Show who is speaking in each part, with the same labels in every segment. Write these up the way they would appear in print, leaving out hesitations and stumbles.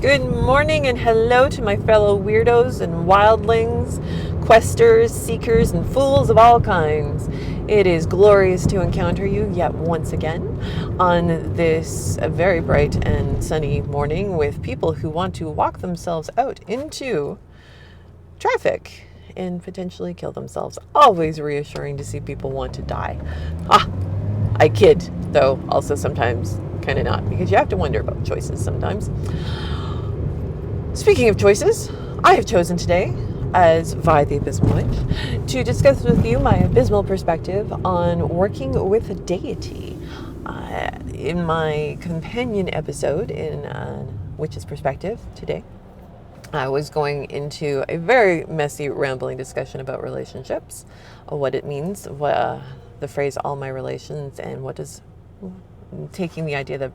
Speaker 1: Good morning and hello to my fellow weirdos and wildlings, questers, seekers, and fools of all kinds. It is glorious to encounter you yet once again on this very bright and sunny morning with people who want to walk themselves out into traffic and potentially kill themselves. Always reassuring to see people want to die. I kid, though also sometimes kind of not, because you have to wonder about choices sometimes. Speaking of choices, I have chosen today, as Vi the Abysmal Witch, to discuss with you my abysmal perspective on working with a deity. In my companion episode in Witch's Perspective today, I was going into a very messy, rambling discussion about relationships, what it means, the phrase all my relations, and what does taking the idea that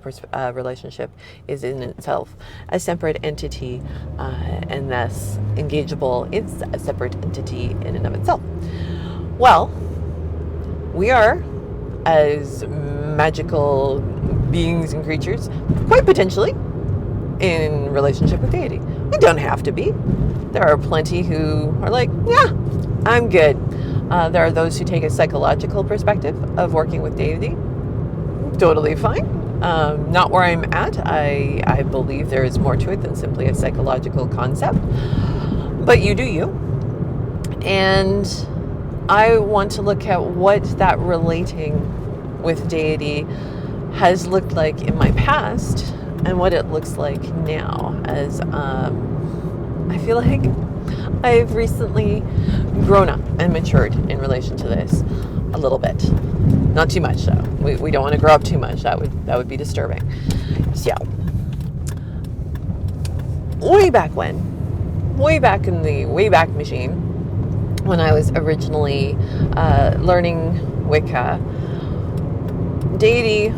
Speaker 1: relationship is in itself a separate entity and thus engageable. It's a separate entity in and of itself. Well, we are, as magical beings and creatures, quite potentially in relationship with deity. We don't have to be. There are plenty who are like, yeah, I'm good. There are those who take a psychological perspective of working with deity. Totally fine. Not where I'm at. I believe there is more to it than simply a psychological concept. But you do you. And I want to look at what that relating with deity has looked like in my past and what it looks like now, as I feel like I've recently grown up and matured in relation to this a little bit. Not too much, though. We don't want to grow up too much. That would be disturbing. So, way back in the Wayback Machine, when I was originally learning Wicca, deity,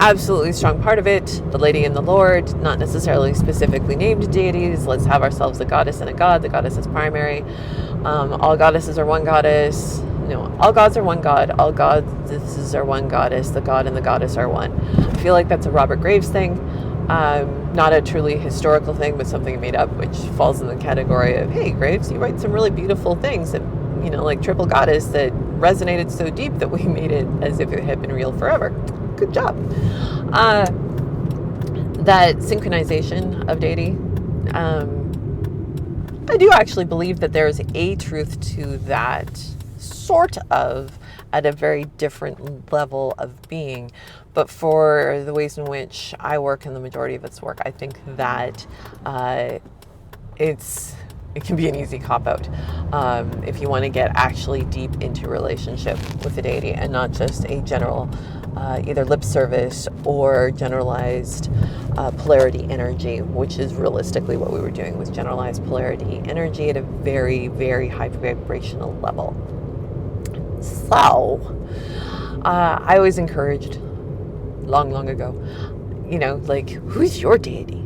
Speaker 1: absolutely strong part of it. The Lady and the Lord, not necessarily specifically named deities. Let's have ourselves a goddess and a god. The goddess is primary. All goddesses are one goddess. No, all gods are one god. All goddesses are one goddess. The god and the goddess are one. I feel like that's a Robert Graves thing. Not a truly historical thing, but something made up, which falls in the category of, hey, Graves, you write some really beautiful things that, like Triple Goddess, that resonated so deep that we made it as if it had been real forever. Good job. That synchronization of deity, I do actually believe that there is a truth to that, sort of, at a very different level of being. But for the ways in which I work and the majority of its work, I think that it can be an easy cop-out if you want to get actually deep into relationship with the deity and not just a general either lip service or generalized polarity energy, which is realistically what we were doing, was generalized polarity energy at a very, very high vibrational level. So, I was encouraged long ago, like, who's your deity?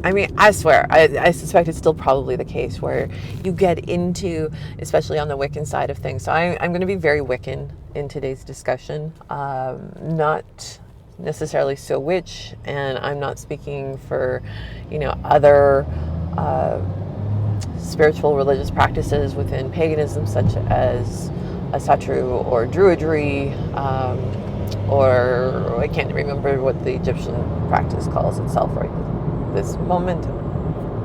Speaker 1: I mean, I swear, I suspect it's still probably the case where you get into, especially on the Wiccan side of things. So I'm going to be very Wiccan in today's discussion, not necessarily so witch, and I'm not speaking for, other spiritual religious practices within paganism, such as Asatru or Druidry, or I can't remember what the Egyptian practice calls itself right this moment.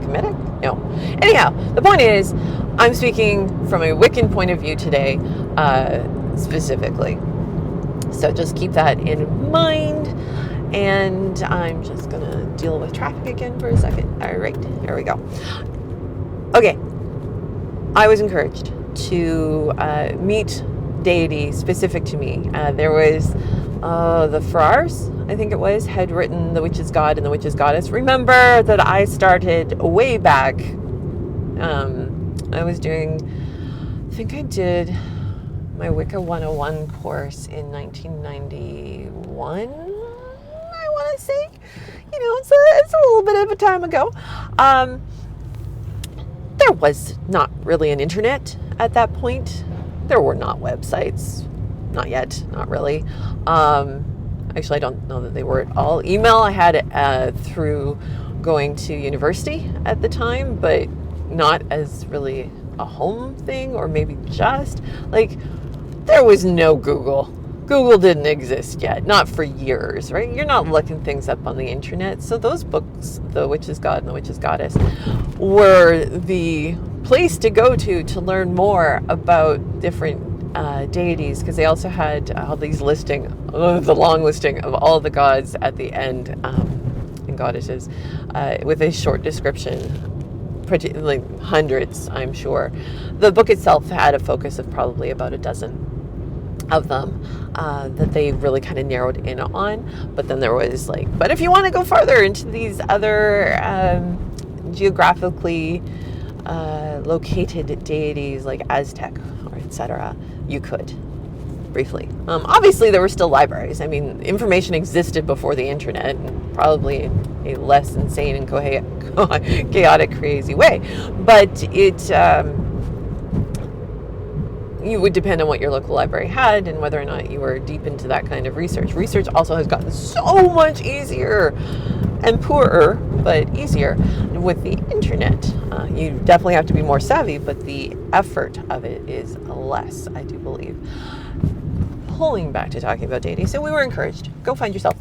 Speaker 1: Kemetic? No. Anyhow, the point is, I'm speaking from a Wiccan point of view today, specifically. So just keep that in mind. And I'm just going to deal with traffic again for a second. All right, here we go. Okay. I was encouraged to meet deity specific to me. There was the Farrars, I think it was, had written The Witch's God and The Witch's Goddess. Remember that I started way back. I was doing, I think I did my Wicca 101 course in 1991, I want to say. It's a little bit of a time ago. There was not really an internet at that point. There were not websites. Not yet. Not really. Actually, I don't know that they were at all. Email I had through going to university at the time, but not as really a home thing, or maybe just like there was no Google. Google didn't exist yet, not for years, right? You're not looking things up on the internet. So those books, The Witch's God and The Witch's Goddess, were the place to go to learn more about different deities, because they also had all these the long listing of all the gods at the end, and goddesses, with a short description, like hundreds, I'm sure. The book itself had a focus of probably about a dozen of them that they really kind of narrowed in on. But then there was but if you want to go farther into these other geographically located deities like Aztec or etc., you could briefly. Obviously, there were still libraries. I mean, information existed before the internet, and probably in a less insane and chaotic, crazy way. But you would depend on what your local library had and whether or not you were deep into that kind of research. Research also has gotten so much easier and poorer, but easier with the internet. You definitely have to be more savvy, but the effort of it is less, I do believe. Pulling back to talking about dating, so we were encouraged. Go find yourself.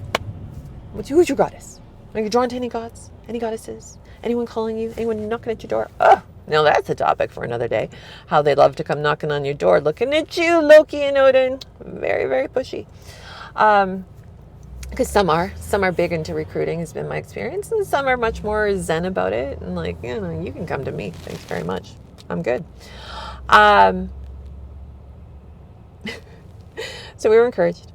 Speaker 1: Who's your goddess? Are you drawn to any gods? Any goddesses? Anyone calling you? Anyone knocking at your door? Oh, now that's a topic for another day. How they love to come knocking on your door, looking at you, Loki and Odin. Very, very pushy. Because some are big into recruiting, has been my experience, and some are much more zen about it, and you can come to me. Thanks very much. I'm good. So we were encouraged,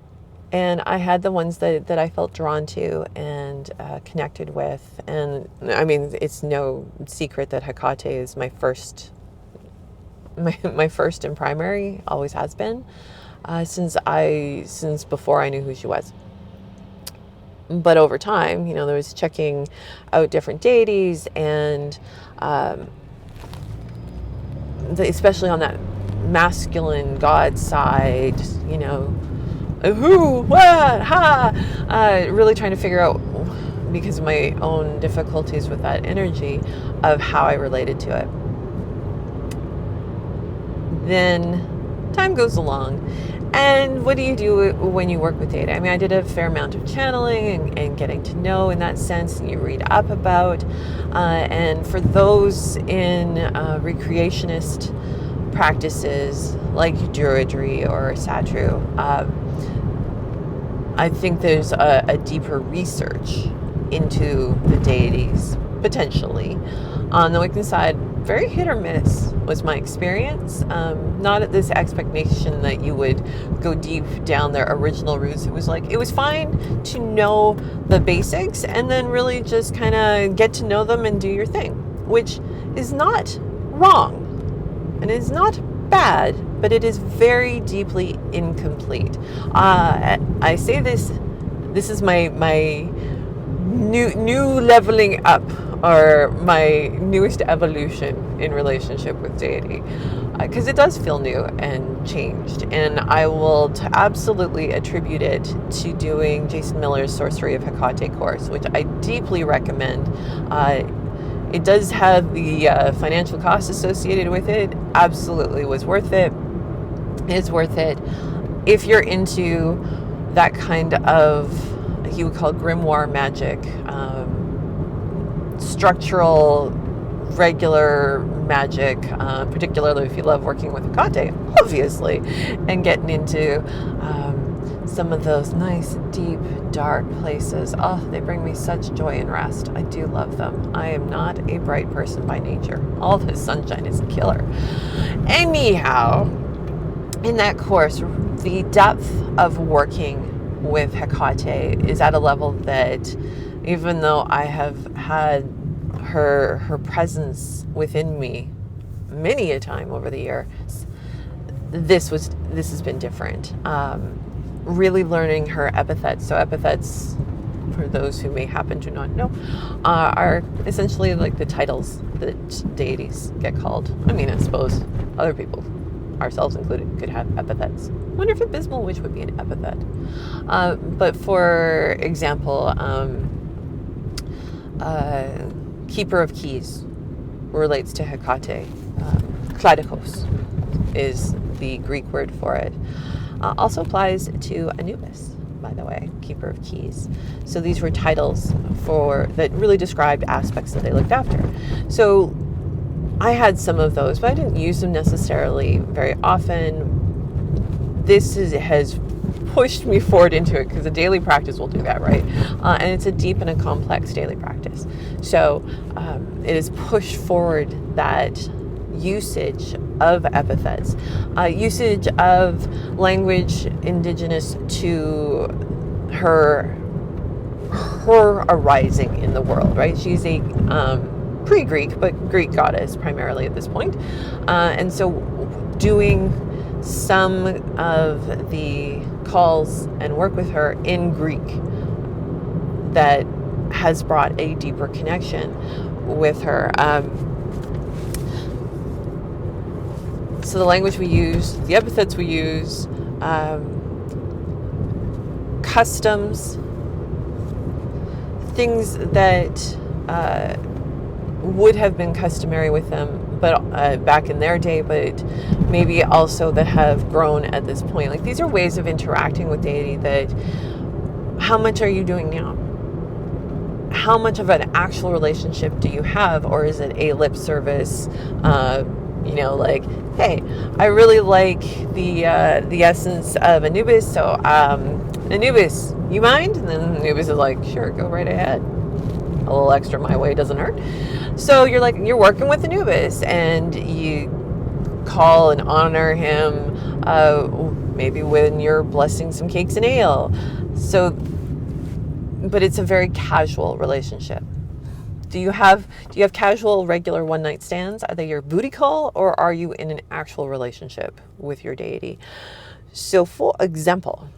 Speaker 1: and I had the ones that I felt drawn to and connected with. And I mean, it's no secret that Hecate is my first and primary, always has been, since before I knew who she was. But over time, there was checking out different deities, and especially on that masculine god side, who, what, ha, really trying to figure out, because of my own difficulties with that energy, of how I related to it. Then time goes along, and what do you do when you work with data? I mean, I did a fair amount of channeling and getting to know in that sense, and you read up about, and for those in recreationist practices like Druidry or Satru, I think there's a deeper research into the deities, potentially. On the Wiccan side, very hit or miss was my experience. Not at this expectation that you would go deep down their original roots. It was fine to know the basics and then really just kind of get to know them and do your thing, which is not wrong and is not bad, but it is very deeply incomplete. I say this is my new leveling up, or my newest evolution in relationship with deity, because it does feel new and changed, and I will absolutely attribute it to doing Jason Miller's Sorcery of Hecate course, which I deeply recommend. It does have the financial costs associated with it. Absolutely was worth it. It's worth it if you're into that kind of, he would call grimoire magic, structural, regular magic, particularly if you love working with Hecate, obviously, and getting into some of those nice, deep, dark places. Oh, they bring me such joy and rest. I do love them. I am not a bright person by nature. All this sunshine is killer. Anyhow, in that course, the depth of working with Hecate is at a level that, even though I have had her presence within me many a time over the years, this has been different. Really learning her epithets. So epithets, for those who may happen to not know, are essentially like the titles that deities get called. I mean, I suppose other people, ourselves included, could have epithets. I wonder if abysmal witch would be an epithet. But for example, keeper of keys relates to Hecate. Kladikos is the Greek word for it. Also applies to Anubis, by the way, keeper of keys. So these were titles that really described aspects that they looked after. So I had some of those, but I didn't use them necessarily very often. This has pushed me forward into it because a daily practice will do that, right? And it's a deep and a complex daily practice. So it has pushed forward that usage of epithets, usage of language indigenous to her arising in the world, right? She's a pre-Greek, but Greek goddess primarily at this point. And so doing some of the calls and work with her in Greek that has brought a deeper connection with her. So the language we use, the epithets we use, customs, things that would have been customary with them, but back in their day, but maybe also that have grown at this point. Like, these are ways of interacting with deity that, how much are you doing now? How much of an actual relationship do you have? Or is it a lip service, like, hey, I really like the essence of Anubis, so Anubis, you mind? And then Anubis is like, sure, go right ahead. A little extra my way doesn't hurt. So you're working with Anubis, and you call and honor him, maybe when you're blessing some cakes and ale. So, but it's a very casual relationship. Do you have casual, regular one-night stands? Are they your booty call, or are you in an actual relationship with your deity? So, for example,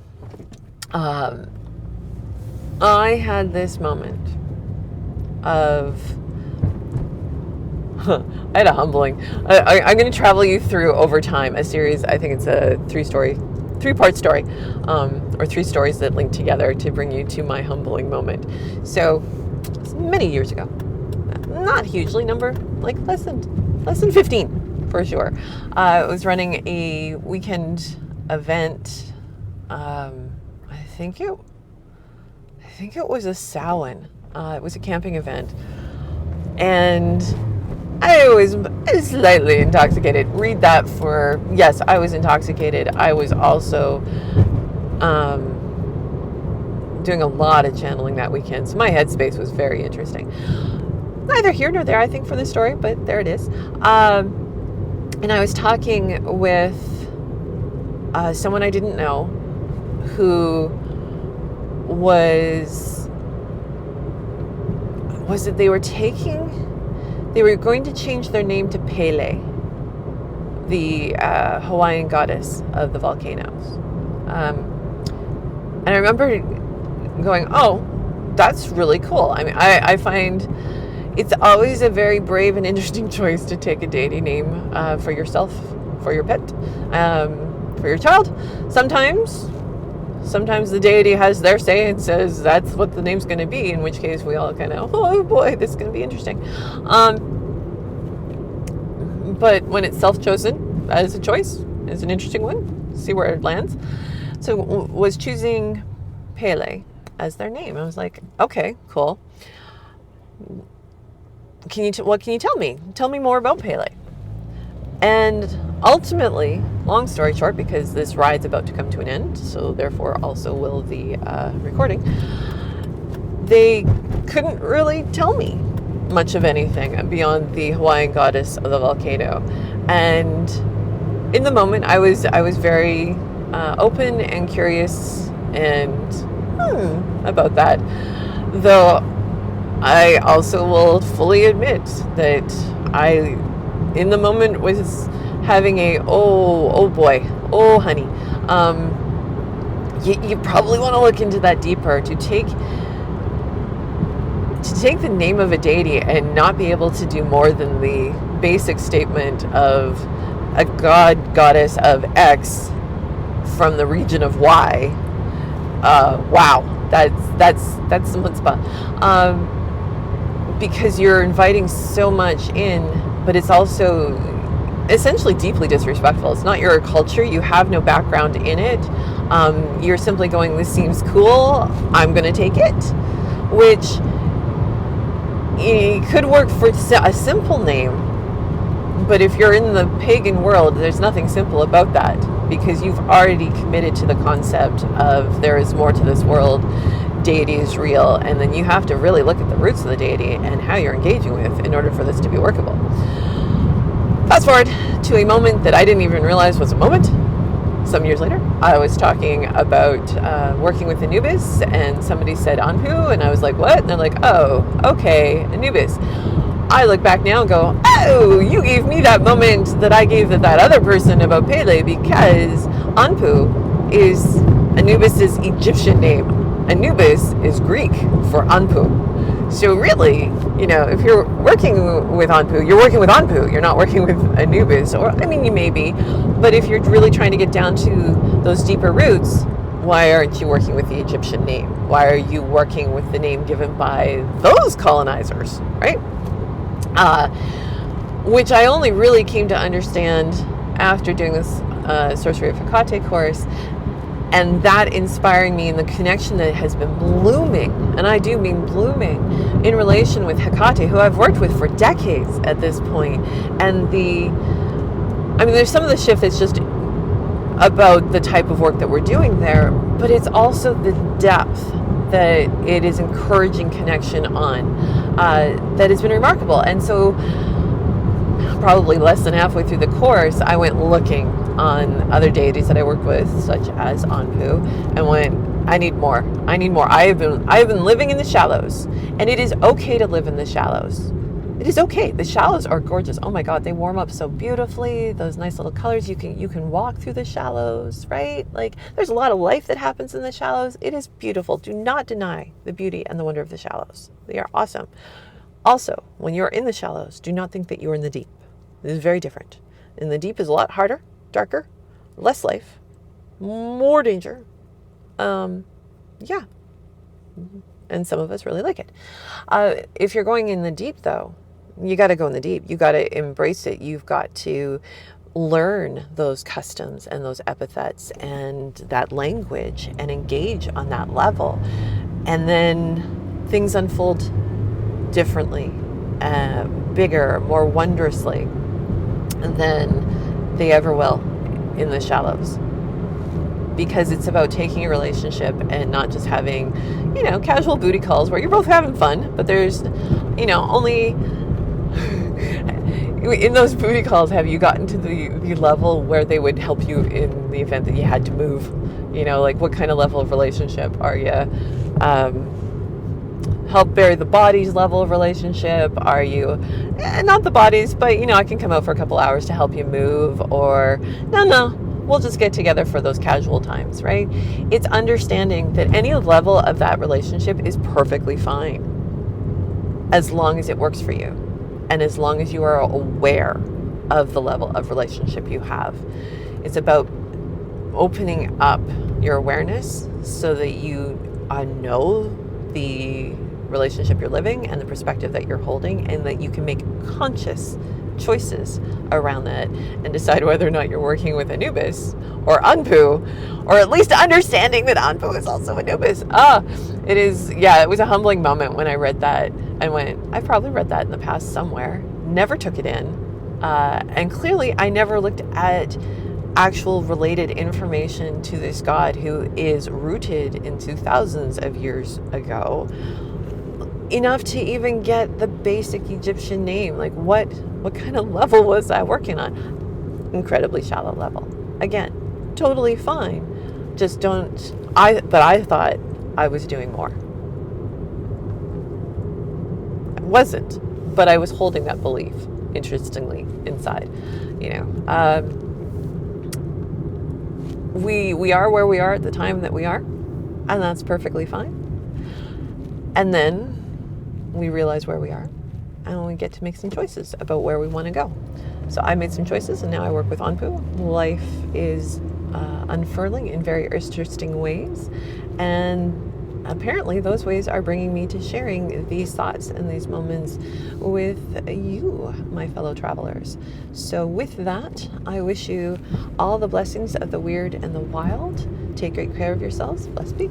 Speaker 1: I had this moment of I had a humbling. I'm going to travel you through over time a series. I think it's a three-part story, or three stories that link together to bring you to my humbling moment. So, many years ago, not hugely number, like less than 15 for sure. I was running a weekend event. I think it was a Samhain. It was a camping event, and I was slightly intoxicated. Read that for, yes, I was intoxicated. I was also doing a lot of channeling that weekend, so my headspace was very interesting. Neither here nor there, I think, for this story, but there it is. And I was talking with someone I didn't know, who was it they were going to change their name to Pele, the Hawaiian goddess of the volcanoes. And I remember going, oh, that's really cool. I mean, I find it's always a very brave and interesting choice to take a deity name for yourself, for your pet, for your child. Sometimes the deity has their say and says that's what the name's going to be, in which case we all kind of, oh boy, this is going to be interesting. But when it's self-chosen as a choice, it's an interesting one. See where it lands. So was choosing Pele as their name. I was like, okay, cool. What can you tell me? Tell me more about Pele. And ultimately, long story short, because this ride's about to come to an end, so therefore also will the recording, they couldn't really tell me much of anything beyond the Hawaiian goddess of the volcano. And in the moment, I was very open and curious and about that. Though I also will fully admit that I, in the moment, was having oh boy, oh honey, you probably want to look into that deeper. To take the name of a deity and not be able to do more than the basic statement of a goddess of X from the region of Y. Wow, that's some chutzpah. because you're inviting so much in, but it's also essentially deeply disrespectful. It's not your culture. You have no background in it. You're simply going, this seems cool, I'm going to take it, which it could work for a simple name, but if you're in the pagan world, there's nothing simple about that, because you've already committed to the concept of there is more to this world, deity is real, and then you have to really look at the roots of the deity and how you're engaging with in order for this to be workable. Fast forward to a moment that I didn't even realize was a moment. Some years later, I was talking about working with Anubis, and somebody said Anpu, and I was like, what? And they're like, oh, okay, Anubis. I look back now and go, oh, you gave me that moment that I gave that other person about Pele, because Anpu is Anubis's Egyptian name. Anubis is Greek for Anpu. So really, if you're working with Anpu, you're working with Anpu. You're not working with Anubis. Or, I mean, you may be. But if you're really trying to get down to those deeper roots, why aren't you working with the Egyptian name? Why are you working with the name given by those colonizers, right? Which I only really came to understand after doing this Sorcery of Hecate course, and that inspiring me in the connection that has been blooming, and I do mean blooming, in relation with Hecate, who I've worked with for decades at this point. And there's some of the shift that's just about the type of work that we're doing there, but it's also the depth that it is encouraging connection on that has been remarkable. And so probably less than halfway through the course, I went looking on other deities that I worked with, such as Anpu, and went, I need more. I have been living in the shallows, and it is okay to live in the shallows. It is okay. The shallows are gorgeous. Oh my God, they warm up so beautifully. Those nice little colors. You can walk through the shallows, right? Like, there's a lot of life that happens in the shallows. It is beautiful. Do not deny the beauty and the wonder of the shallows. They are awesome. Also, when you're in the shallows, do not think that you're in the deep. This is very different. In the deep is a lot harder, darker, less life, more danger. Yeah. And some of us really like it. If you're going in the deep, though, you got to go in the deep. You got to embrace it. You've got to learn those customs and those epithets and that language and engage on that level. And then things unfold differently, bigger, more wondrously than they ever will in the shallows. Because it's about taking a relationship and not just having, casual booty calls where you're both having fun, but there's, only in those booty calls have you gotten to the level where they would help you in the event that you had to move. Like, what kind of level of relationship are you? Help bury the bodies level of relationship? Are you, not the bodies, but I can come out for a couple hours to help you move, or no, we'll just get together for those casual times, right? It's understanding that any level of that relationship is perfectly fine as long as it works for you and as long as you are aware of the level of relationship you have. It's about opening up your awareness so that you know the relationship you're living and the perspective that you're holding, and that you can make conscious choices around that and decide whether or not you're working with Anubis or Anpu, or at least understanding that Anpu is also Anubis. It was a humbling moment when I read that and went, I've probably read that in the past somewhere, never took it in, and clearly I never looked at actual related information to this god who is rooted into thousands of years ago, enough to even get the basic Egyptian name. Like, what kind of level was I working on? Incredibly shallow level. Again, totally fine. But I thought I was doing more. I wasn't, but I was holding that belief, interestingly, inside. We are where we are at the time that we are, and that's perfectly fine. And then we realize where we are, and we get to make some choices about where we want to go. So I made some choices, and now I work with Anpu. Life is unfurling in very interesting ways, and apparently those ways are bringing me to sharing these thoughts and these moments with you, my fellow travelers. So with that, I wish you all the blessings of the weird and the wild. Take great care of yourselves. Blessed be.